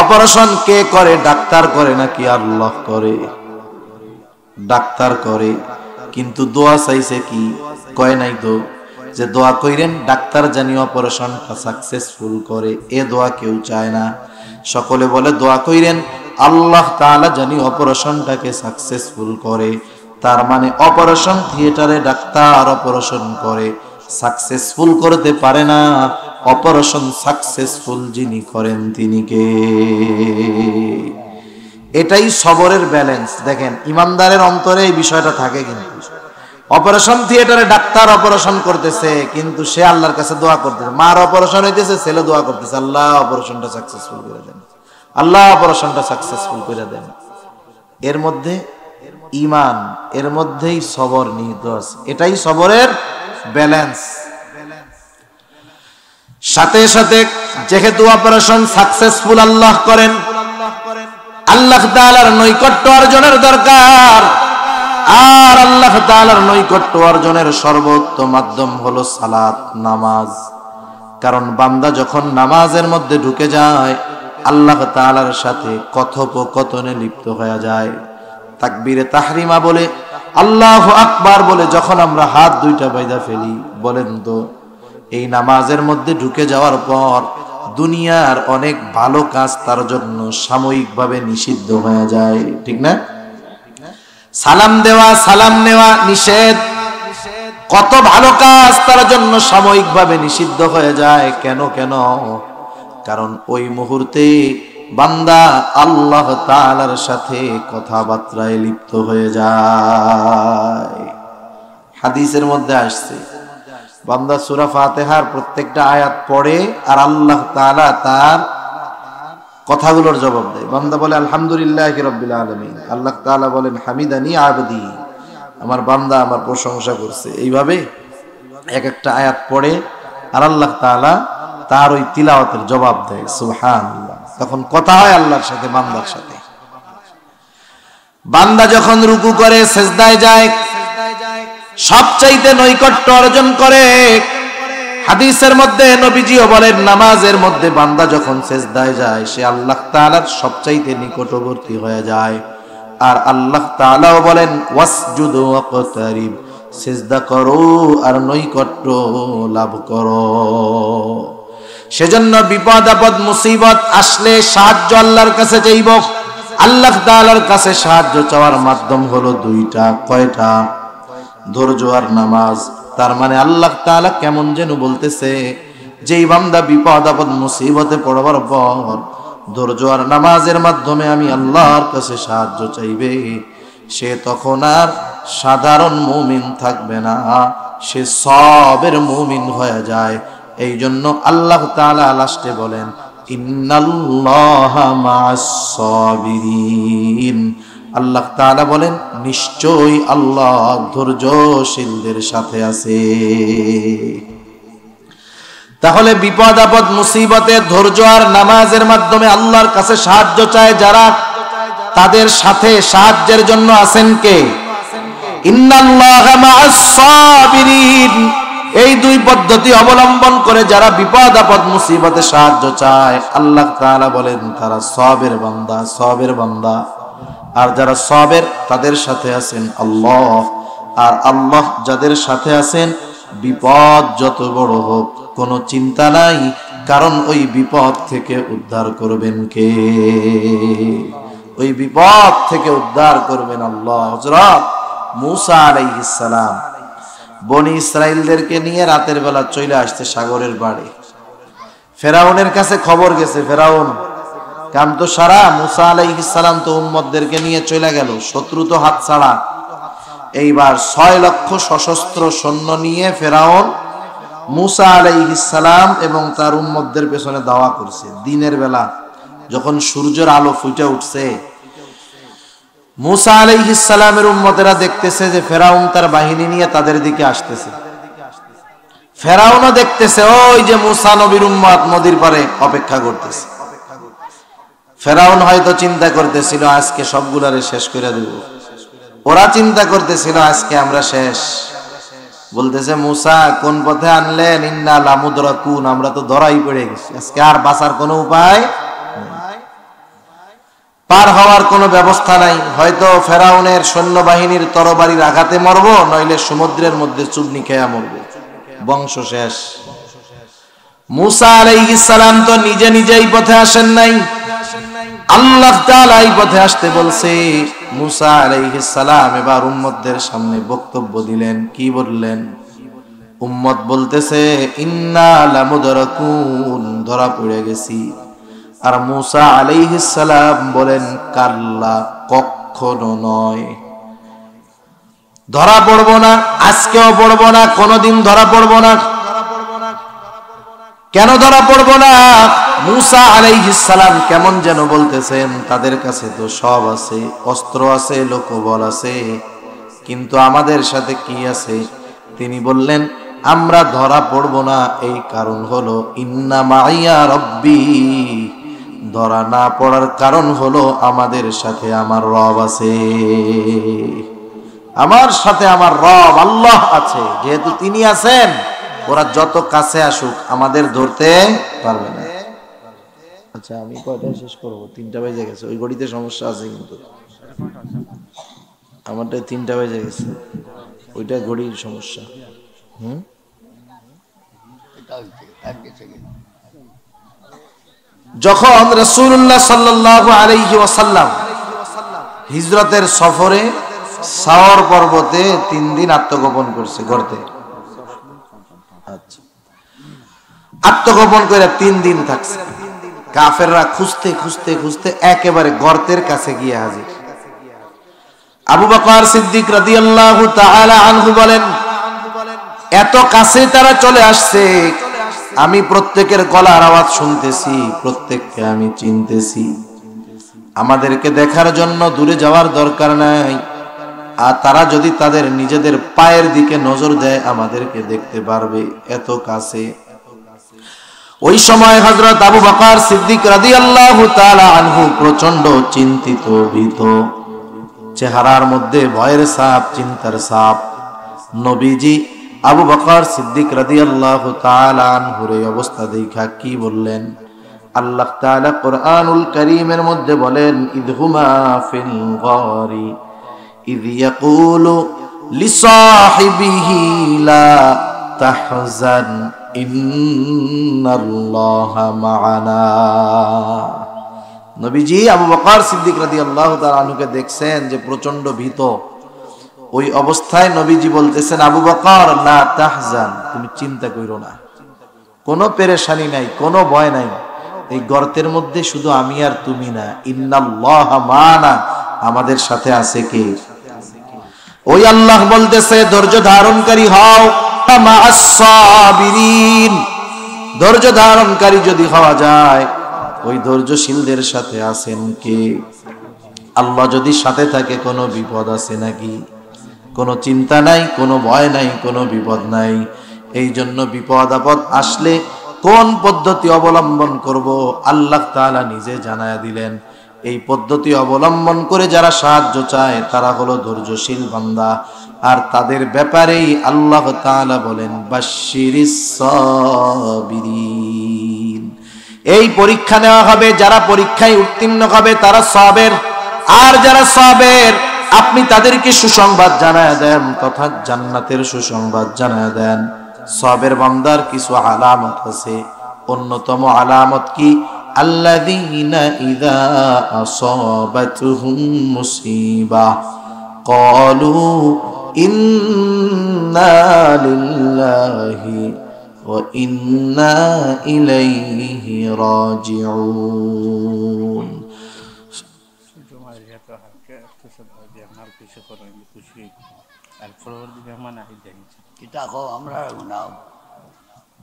অপারেশন কে করে? ডাক্তার করে নাকি আল্লাহ করে? ডাক্তার করে। কিন্তু দোয়া চাইছে কি? কয় নাই তো যে দোয়া কইরেন ডাক্তার জানি অপারেশনটা সাকসেসফুল করে, এ দোয়া কেউ চায় না। সকলে বলে দোয়া কইরেন আল্লাহ তাআলা জানি অপারেশনটাকে সাকসেসফুল করে। তার মানে অপারেশন থিয়েটারে ডাক্তার অপারেশন করে, সাকসেসফুল করতে পারে না। অপারেশন সাকসেসফুল যিনি করেন তিনি কে? এটাই সবরের ব্যালেন্স। দেখেন ইমানদারের অন্তরে এই বিষয়টা থাকে। কিন্তু অপারেশন থিয়েটারে ডাক্তার অপারেশন করতেছে, কিন্তু সে আল্লাহর কাছে দোয়া করতেছে। মার অপারেশন হইতেছে, ছেলে দোয়া করতেছে, আল্লাহ অপারেশনটা সাকসেসফুল করে দেন, আল্লাহ অপারেশনটা সাকসেসফুল করে দেন। এর মধ্যে ঈমান, এর মধ্যেই সবর নিহিত আছে। এটাই সবরের ব্যালেন্স। সাথে সাথে যেহেতু অপারেশন সাকসেসফুল আল্লাহ করেন, আল্লাহ তাআলার নৈকট্য অর্জনের দরকার। আর আল্লাহ তাআলার নৈকট্য অর্জনের সর্বোত্তম মাধ্যম হলো সালাত, নামাজ। কারণ বান্দা যখন নামাজের মধ্যে ঢুকে যায়, আল্লাহ তাআলার সাথে কথোপকথনে লিপ্ত হয়ে যায়। তাকবীরে তাহরিমা বলে, আল্লাহু আকবার বলে যখন আমরা হাত দুইটা বাইদা ফেলি, বলেন তো এই নামাজের মধ্যে ঢুকে যাওয়ার পর দুনিয়ার অনেক ভালো কাজ তার জন্য সাময়িকভাবে নিষিদ্ধ হয়ে যায়, ঠিক না? সালাম দেওয়া সালাম নেওয়া নিষেধ, কত ভালো কাজ তার জন্য সাময়িকভাবে নিষিদ্ধ হয়ে যায়। কেন? কারণ ওই মুহূর্তে বান্দা আল্লাহ তাআলার সাথে কথাবার্তায় লিপ্ত হয়ে যায়। হাদিসের মধ্যে আসছে, বান্দা সূরা ফাতিহার প্রত্যেকটা আয়াত পড়ে আর আল্লাহ তাআলা তার কথাগুলোর জবাব দেয়। বান্দা বলে আলহামদুলিল্লাহি রাব্বিল আলামিন, আল্লাহ তাআলা বলেন হামিদানি আবদি, আমার বান্দা আমার প্রশংসা করছে। এইভাবে এক একটা আয়াত পড়ে আর আল্লাহ তাআলা তার ওই তিলাওয়াতের জবাব দেয়। সুবহানাল্লাহ। তখন কথা হয় আল্লাহর সাথে বান্দার সাথে। বান্দা যখন রুকু করে সিজদায় যায় সবচাইতে নৈকট্য অর্জন করে। হাদিসের মধ্যে নবীজিও বলেন নামাজের মধ্যে বান্দা যখন সিজদায় যায় সে আল্লাহ তাআলার সবচাইতে নিকটবর্তী হয়ে যায়। আর আল্লাহ তাআলাও বলেন ওয়াসজুদু ওয়াকতারিব, সিজদা করো আর নৈকট্য লাভ করো। সেজন্য বিপদ আপদ মুসিবত আসলে সাহায্য আল্লাহর কাছে চাইব। আল্লাহ তাআলার কাছে সাহায্য চাওয়ার মাধ্যম হলো দুইটা। কয়টা? ধৈর্য আর নামাজ। তার মানে আল্লাহ তাআলা কেমন যেন বলতেছে, যেই বান্দা বিপদ আপদ মুসিবতে পড়বার পর ধৈর্য আর নামাজের মাধ্যমে আমি আল্লাহর কাছে সাহায্য চাইবে, সে তখন আর সাধারণ মুমিন থাকবে না, সে সবের মুমিন হয়ে যায়। এই জন্য আল্লাহ তাআলা লাস্টে বলেন ইন্নাল্লাহা মা'আস সাবিরিন, আল্লাহ তাআলা বলেন নিশ্চয়ই আল্লাহ ধৈর্যশীলদের সাথে আছে। তাহলে বিপদ আপদ মুসিবতে ধৈর্য আর নামাজের মাধ্যমে আল্লাহর কাছে সাহায্য চায় যারা, তাদের সাথে সাহায্যের জন্য আছেন কে? ইন্নাল্লাহা মা'আস সাবিরিন। এই দুই পদ্ধতি অবলম্বন করে যারা বিপদ আপদ মুসিবতে সাহায্য চায় আল্লাহ তাআলা বলেন তারা সবের বান্দা। আর যারা সবের তাদের সাথে আছেন আল্লাহ। আর আল্লাহ যাদের সাথে আছেন বিপদ যত বড় হোক কোনো চিন্তা নাই, কারণ ওই বিপদ থেকে উদ্ধার করবেন কে? ওই বিপদ থেকে উদ্ধার করবেন আল্লাহ। হযরত মূসা আলাইহিস সালাম বনি ইসরাইলদেরকে নিয়ে রাতের বেলা চলে আসছে সাগরের পাড়ে। ফেরাউনের কাছে খবর গেছে, ফেরাউন কাম তো সারা, মূসা আলাইহিস সালাম তো উম্মতদেরকে নিয়ে চলে গেল, শত্রু তো হাত ছাড়া। এইবার 6 লক্ষ সশস্ত্র সৈন্য নিয়ে ফেরাউন মূসা আলাইহিস সালাম এবং তার উম্মতদের পেছনে দাওয়া করছে। দিনের বেলা যখন সূর্যের আলো ফুটে উঠছে, মূসা আলাইহিস সালামের উম্মতেরা দেখতেছে যে ফেরাউন তার বাহিনী নিয়ে তাদের দিকে আসতেছে। ফেরাউনও দেখতেছে ওই যে মূসা নবীর উম্মত নদীর পারে অপেক্ষা করতেছে। ফেরাউন হয়তো চিন্তা করতেছিল আজকে সবগুলারে শেষ করে দেব, ওরা চিন্তা করতেছিল আজকে আমরা শেষ। বলতেছে মূসা কোন পথে আনলেন? ইন্না লামুদরাকুন, আমরা তো ধরাই পড়ে গেছি, আজকে আর বাঁচার কোনো উপায়, পার হওয়ার কোনো ব্যবস্থা নাই। হয়তো ফেরাউনের সৈন্যবাহিনীর তরবারির আঘাতে মরব, নইলে সমুদ্রের মধ্যে চুবনি খেয়া মরব, বংশ শেষ। মূসা আলাইহিস সালাম তো নিজেই পথে আসেন নাই, আল্লাহ তাআলা এই পথে আসতে বলছে। মূসা আলাইহিস সালাম এবার উম্মতদের সামনে বক্তব্য দিলেন। কি বললেন? উম্মত বলতেছে ইন্না লামুদরাকুন, ধরা পড়ে গেছি। আর মূসা আলাইহিস সালাম বলেন কাল্লা, কখনো নয়, ধরা পড়বো না, আজকেও পড়বো না, কোনোদিন ধরা পড়বো না। কেন ধরা পড়বো না? মূসা আলাইহিস সালাম কেমন যেন বলতেছেন তাদের কাছে তো সব আছে, অস্ত্র আছে, লোকবল আছে, কিন্তু আমাদের সাথে কি আছে? তিনি বললেন আমরা ধরা পড়বো না, এই কারণ হলো ইন্না মাইয়া রব্বি, ধরা না পড়ার কারণ হলো আমাদের সাথে আমার রব আছে, আমার সাথে আমার রব আল্লাহ আছে। যেহেতু তিনি আছেন, ওরা যত কাছে আসুক আমাদের ধরতে পারবে না। আচ্ছা আমি কয়টায় শেষ করবো? 3টা বেজে গেছে। ওই ঘড়িতে সমস্যা আছে, কিন্তু আমারটা 3টা বেজে গেছে, ওইটা ঘড়ির সমস্যা। যখন রাসূলুল্লাহ সাল্লাল্লাহু আলাইহি ওয়াসাল্লাম হিজরতের সফরে সাওর পর্বতে 3 দিন আত্মগোপন করছে গর্তে। আচ্ছা, আত্মগোপন করে 3 দিন থাকছে। কাফেররা খুঁজতে খুঁজতে খুঁজতে একেবারে গর্তের কাছে গিয়ে হাজির। আবু বকর সিদ্দিক রাদিয়াল্লাহু তাআলা আনহু বলেন, এত কাছে তারা চলে আসছে, আমি প্রত্যেকের গলার আওয়াজ শুনতেছি, প্রত্যেককে আমি চিনতেছি। আমাদেরকে দেখার জন্য দূরে যাওয়ার দরকার নাই, আর তারা যদি তাদের নিজেদের পায়ের দিকে নজর দেয় আমাদেরকে দেখতে পারবে, এত কাছে। ওই সময় হযরত আবু বকর সিদ্দিক রাদিয়াল্লাহু তাআলা আনহু প্রচন্ড চিন্তিত, ভীত, চেহারার মধ্যে ভয়ের ছাপ, চিন্তার ছাপ। নবীজি আবু বকর সিদ্দিক রাদিয়াল্লাহু তাআলা আনহুর এই অবস্থা দেখা কি বললেন? আল্লাহ তাআলা কুরআনুল কারীমের মধ্যে বলেন, ইদহুমা ফিল গারি ইয ইয়াকুলু লিসাহিবিহি লা তাহজান ইন্নাল্লাহা মা'ানা। নবীজি আবু বকর সিদ্দিক রাদিয়াল্লাহু তাআলা আনহুকে দেখছেন যে প্রচন্ড ভীত। ওই অবস্থায় নবীজি বলতেছেন, আবু বকর লা তাহজান, তুমি চিন্তা কইরো না, কোনো পেরেশানি নাই, কোনো ভয় নাই। এই গর্তের মধ্যে শুধু আমি আর তুমি না, ইন্নাল্লাহা মা'ানা, আমাদের সাথে আছে কে? ওই আল্লাহ বলতেছে, ধৈর্য ধারণকারী হও, মা'আস সাবিরিন। ধৈর্য ধারণকারী যদি হওয়া যায়, ওই ধৈর্যশীলদের সাথে আছেন কে? আল্লাহ যদি সাথে থাকে, কোনো বিপদ আছে নাকি? কোনো চিন্তা নাই, কোনো ভয় নাই, কোনো বিপদ নাই। এই জন্য বিপদ আপদ আসলে কোন পদ্ধতি অবলম্বন করব আল্লাহ তাআলা নিজে জানায়া দিলেন। এই পদ্ধতি অবলম্বন করে যারা সাহায্য চায় তারা হলো ধৈর্যশীল বান্দা, আর তাদের ব্যাপারেই আল্লাহ তাআলা বলেন, বাশশিরিস সাবিরিন। এই পরীক্ষা নেওয়া হবে, যারা পরীক্ষায় উত্তীর্ণ হবে তারা সাবের, আর যারা সাবের আপনি তাদেরকে সুসংবাদ জানায়া দেন, তথা জান্নাতের সুসংবাদ জানায়া দেন। সাবের বান্দার কিছু আলামত আছে। অন্যতম আলামত কি? আল্লাযীনা ইযা আসাবাতুহুম মুসিবাহ ক্বালু ইন্না লিল্লাহি ওয়া ইন্না ইলাইহি রাজিউন।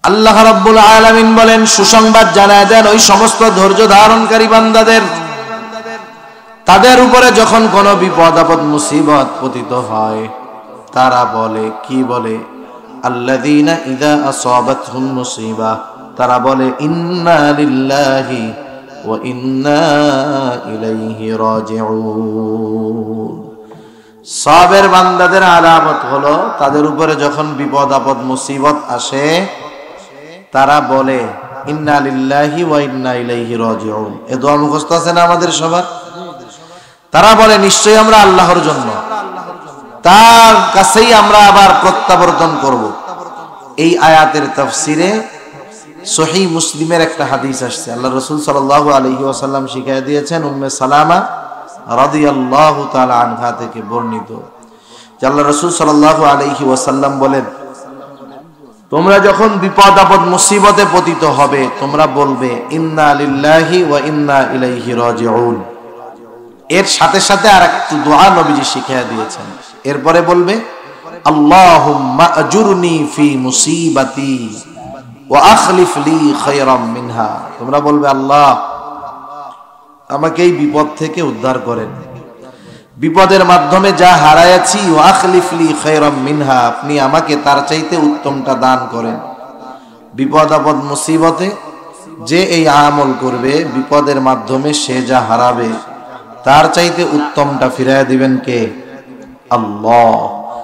আল্লাহ রাব্বুল আলামিন বলেন, সুসংবাদ জানায় দেন ওই সমস্ত ধৈর্য ধারণকারী বান্দাদের, তাদের উপরে যখন কোনো বিপদ আপদ মুসিবত পতিত হয় তারা বলে, কি বলে? আল্লাযীনা ইযা আসাবাতহুম মুসিবাহ, তারা বলে ইন্না লিল্লাহি ওয়া ইন্না ইলাইহি রাজিউন। সাবের বান্দাদের আলামত হলো তাদের উপরে যখন বিপদ আপদ মুসিবত আসে তারা বলে ইন্না লিল্লাহি ওয়া ইন্না ইলাইহি রাজিউন। এ দোয়া মুখস্থ আছে না আমাদের সবার? তারা বলে নিশ্চয়ই আমরা আল্লাহর জন্য, তার কাছেই আমরা আবার প্রত্যাবর্তন করব। এই আয়াতের তাফসিরে সহিহ মুসলিমের একটা হাদিস আসছে, আল্লাহ রাসূল সাল্লাল্লাহু আলাইহি ওয়াসাল্লাম শিখিয়ে দিয়েছেন উম্মে সালামা রাদিয়াল্লাহু তাআলা আনহা থেকে বর্ণিত, যে আল্লাহ রাসূল সাল্লাল্লাহু আলাইহি ওয়াসাল্লাম বলেন, তোমরা যখন বিপদ আপদ মুসিবতে পতিত হবে তোমরা বলবে ইন্না লিল্লাহি ওয়া ইন্না ইলাইহি রাজিউন। এর সাথে সাথে আর একটু দোয়া নবীজি শিখিয়ে দিয়েছেন। এরপরে বলবে আল্লাহুম্মা আজুরনি ফি মুসিবাতি ওয়া আখলিফ লি খায়রাম মিনহা। তোমরা বলবে, আল্লাহ আমাকে এই বিপদ থেকে উদ্ধার করেন, বিপদের মাধ্যমে যা হারায়াছি, ওয়া আখলিফ লি খায়রাম মিনহা, আপনি আমাকে তার চাইতে উত্তমটা দান করেন। বিপদ আপদ মুসিবতে যে এই আমল করবে, বিপদের মাধ্যমে সে যা হারাবে তার চাইতে উত্তমটা ফিরাইয়া দিবেন কে? আল্লাহ।